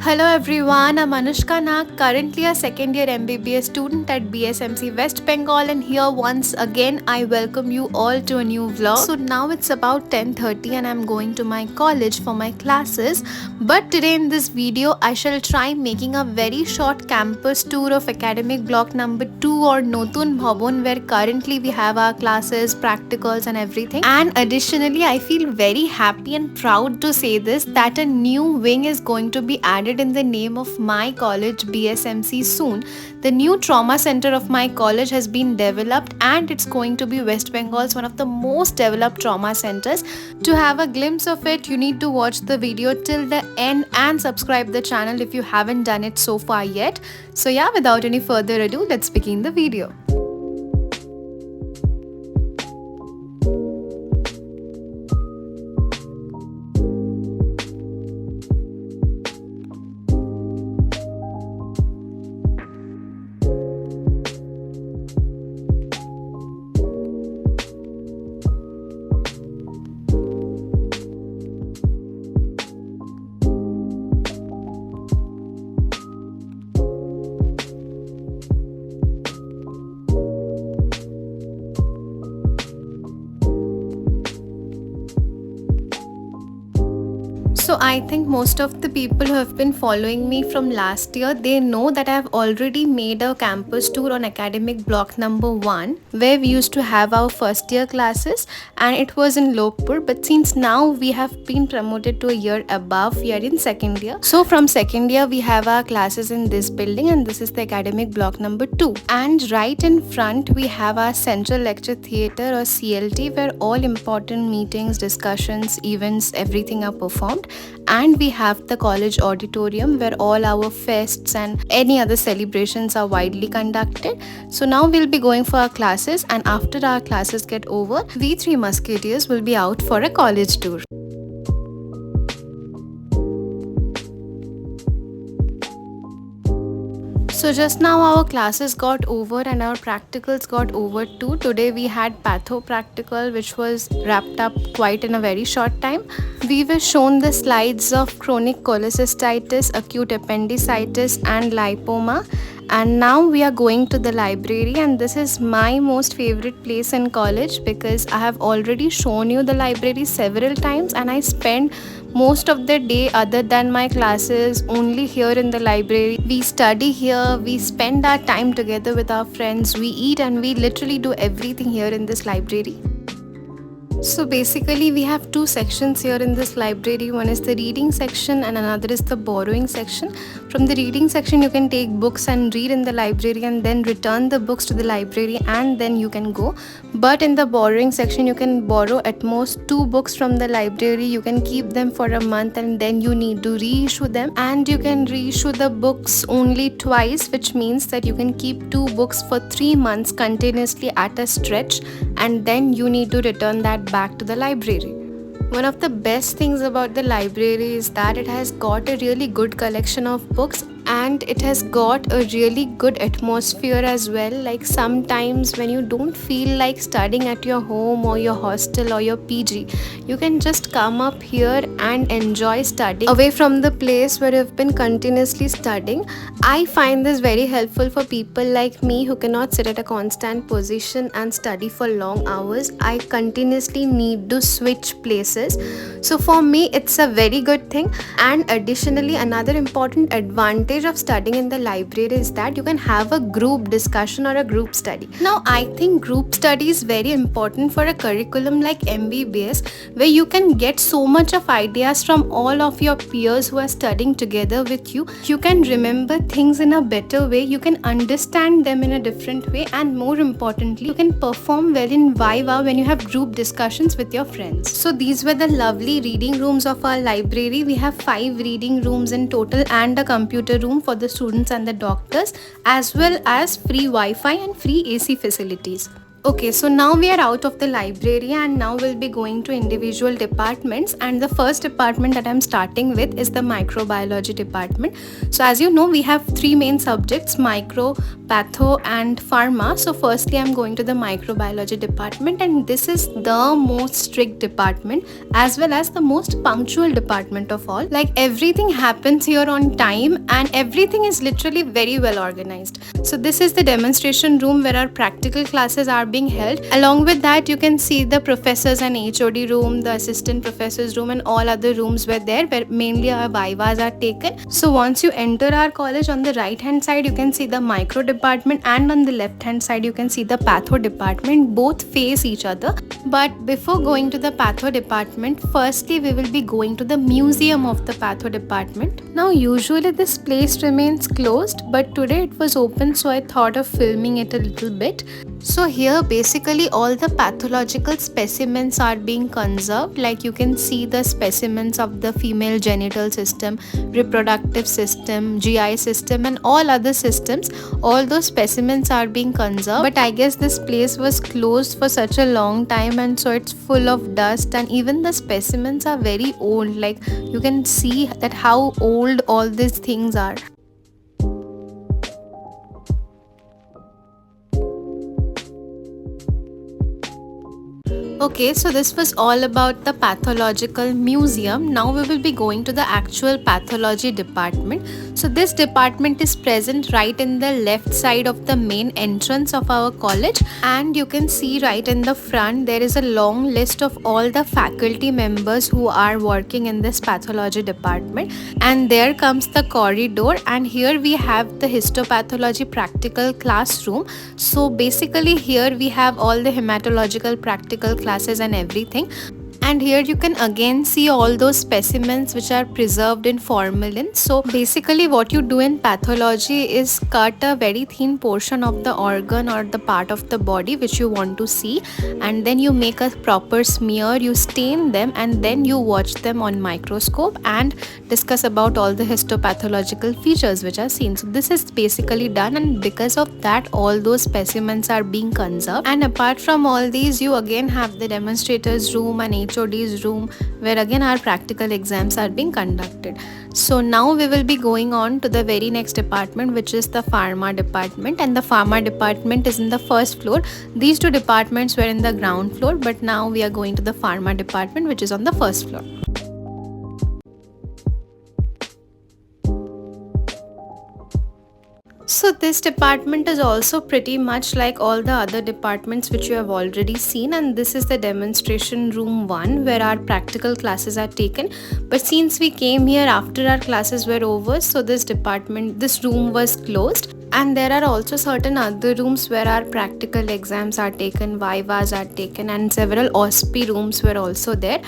Hello everyone, I'm Anushka Nag, currently a second year MBBS student at BSMC West Bengal, and here once again I welcome you all to a new vlog. So now it's about 10:30 and I'm going to my college for my classes, but today in this video I shall try making a very short campus tour of academic block number 2 or Notun Bhavan, where currently we have our classes, practicals and everything. And additionally, I feel very happy and proud to say this, that a new wing is going to be added in the name of my college BSMC soon. The new trauma center of my college has been developed and it's going to be West Bengal's one of the most developed trauma centers. To have a glimpse of it, you need to watch the video till the end and subscribe the channel if you haven't done it so far yet. So yeah, without any further ado, let's begin the video. So I think most of the people who have been following me from last year, they know that I have already made a campus tour on academic block number 1, where we used to have our first year classes, and it was in Lokpur. But since now we have been promoted to a year above, we are in second year. So from second year we have our classes in this building, and this is the academic block number 2. And right in front we have our central lecture theatre or CLT, where all important meetings, discussions, events, everything are performed. And we have the college auditorium, where all our fests and any other celebrations are widely conducted. So now we'll be going for our classes, and after our classes get over, we three musketeers will be out for a college tour. So just now our classes got over and our practicals got over too. Today we had patho practical, which was wrapped up quite in a very short time. We were shown the slides of chronic cholecystitis, acute appendicitis and lipoma. And now we are going to the library, and this is my most favorite place in college because I have already shown you the library several times, and I spend most of the day other than my classes only here in the library. We study here, we spend our time together with our friends, we eat, and we literally do everything here in this library. So basically we have two sections here in this library. One is the reading section and another is the borrowing section. From the reading section you can take books and read in the library and then return the books to the library and then you can go. But in the borrowing section you can borrow at most 2 books from the library. You can keep them for a month and then you need to reissue them, and you can reissue the books only twice, which means that you can keep 2 books for 3 months continuously at a stretch, and then you need to return that back to the library. One of the best things about the library is that it has got a really good collection of books, and it has got a really good atmosphere as well. Like sometimes when you don't feel like studying at your home or your hostel or your PG, you can just come up here and enjoy studying away from the place where you've been continuously studying. I find this very helpful for people like me who cannot sit at a constant position and study for long hours. I continuously need to switch places. So for me it's a very good thing. And additionally, another important advantage of studying in the library is that you can have a group discussion or a group study. Now I think group study is very important for a curriculum like MBBS, where you can get so much of ideas from all of your peers who are studying together with you. You can remember things in a better way, you can understand them in a different way, and more importantly, you can perform well in Viva when you have group discussions with your friends. So these were the lovely reading rooms of our library. We have 5 reading rooms in total and a computer room for the students and the doctors, as well as free Wi-Fi and free AC facilities. Okay, so now we are out of the library and now we'll be going to individual departments, and the first department that I'm starting with is the microbiology department. So as you know, we have three main subjects: micro, patho and pharma. So firstly I'm going to the microbiology department, and this is the most strict department as well as the most punctual department of all. Like everything happens here on time and everything is literally very well organized. So this is the demonstration room where our practical classes are being held. Along with that, you can see the professors and HOD room, the assistant professors room, and all other rooms were there where mainly our vivas are taken. So once you enter our college, on the right hand side you can see the micro department, and on the left hand side you can see the patho department. Both face each other. But before going to the patho department, firstly we will be going to the museum of the patho department. Now usually this place remains closed, but today it was open, so I thought of filming it a little bit. So here basically all the pathological specimens are being conserved. Like you can see the specimens of the female genital system, reproductive system, GI system, and all other systems. All those specimens are being conserved. But I guess this place was closed for such a long time, and so it's full of dust, and even the specimens are very old. Like you can see that how old all these things are. Okay, so this was all about the pathological museum. Now we will be going to the actual pathology department. So this department is present right in the left side of the main entrance of our college, and you can see right in the front there is a long list of all the faculty members who are working in this pathology department. And there comes the corridor, and here we have the histopathology practical classroom. So basically here we have all the hematological practical classes and everything. And here you can again see all those specimens which are preserved in formalin. So basically what you do in pathology is cut a very thin portion of the organ or the part of the body which you want to see, and then you make a proper smear, you stain them, and then you watch them on microscope and discuss about all the histopathological features which are seen. So this is basically done, and because of that all those specimens are being conserved. And apart from all these, you again have the demonstrators room and HOD's room where again our practical exams are being conducted. So now we will be going on to the very next department, which is the pharma department, and the pharma department is in the first floor. These two departments were in the ground floor, but now we are going to the pharma department, which is on the first floor. So this department is also pretty much like all the other departments which you have already seen, and this is the demonstration room 1 where our practical classes are taken. But since we came here after our classes were over, so this room was closed. And there are also certain other rooms where our practical exams are taken, vivas are taken, and several OSPE rooms were also there.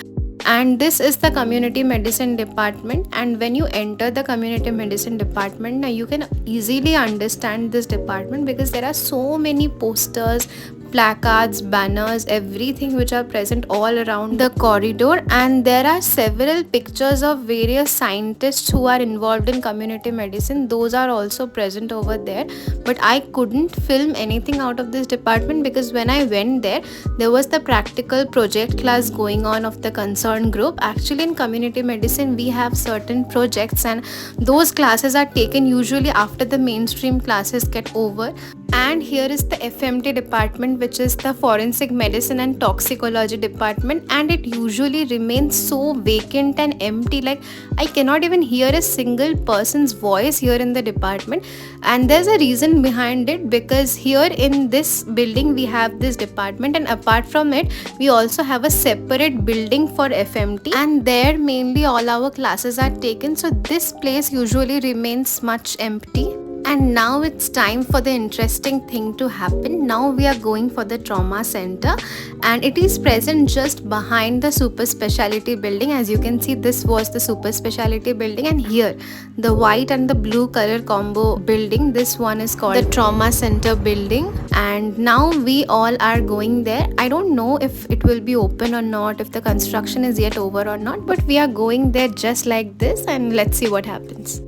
And this is the community medicine department, and when you enter the community medicine department, now you can easily understand this department because there are so many posters, placards, banners, everything which are present all around the corridor. And there are several pictures of various scientists who are involved in community medicine. Those are also present over there, but I couldn't film anything out of this department because when I went there was the practical project class going on of the concerned group. Actually in community medicine we have certain projects, and those classes are taken usually after the mainstream classes get over. And here is the FMT department, which is the forensic medicine and toxicology department, and it usually remains so vacant and empty. Like I cannot even hear a single person's voice here in the department, and there's a reason behind it, because here in this building we have this department, and apart from it we also have a separate building for FMT, and there mainly all our classes are taken. So this place usually remains much empty. And now it's time for the interesting thing to happen. Now we are going for the trauma center, and it is present just behind the super speciality building. As you can see, this was the super speciality building, and here the white and the blue color combo building, this one is called the trauma center building. And now we all are going there. I don't know if it will be open or not, if the construction is yet over or not, but we are going there just like this, and let's see what happens.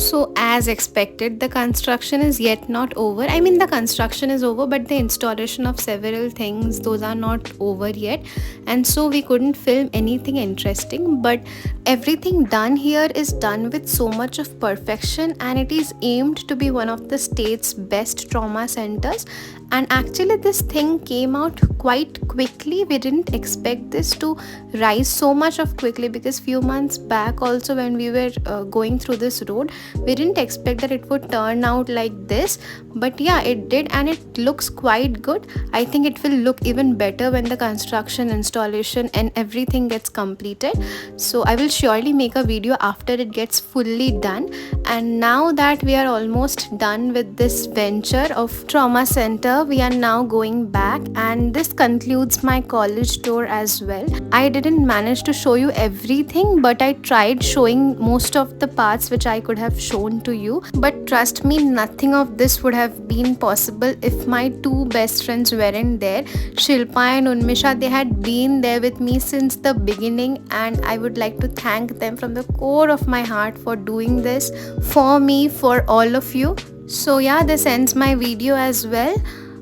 So, as expected, the construction is yet not over. I mean, the construction is over, but the installation of several things, those are not over yet. And so, we couldn't film anything interesting. But everything done here is done with so much of perfection, and it is aimed to be one of the state's best trauma centers. And actually, this thing came out quite quickly. We didn't expect this to rise so much of quickly, because few months back also, when we were going through this road, we didn't expect that it would turn out like this. But yeah, it did, and it looks quite good. I think it will look even better when the construction, installation and everything gets completed. So I will surely make a video after it gets fully done. And now that we are almost done with this venture of trauma center, we are now going back, and this concludes my college tour as well. I didn't manage to show you everything, but I tried showing most of the parts which I could have shown to you. But trust me, nothing of this would have been possible if my two best friends weren't there. Shilpa and Unmisha, they had been there with me since the beginning, and I would like to thank them from the core of my heart for doing this for me, for all of you. So yeah, this ends my video as well.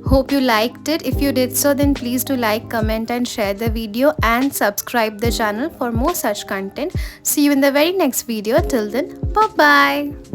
Hope you liked it. If you did so, then please do like, comment and share the video, and subscribe the channel for more such content. See you in the very next video. Till then, bye bye.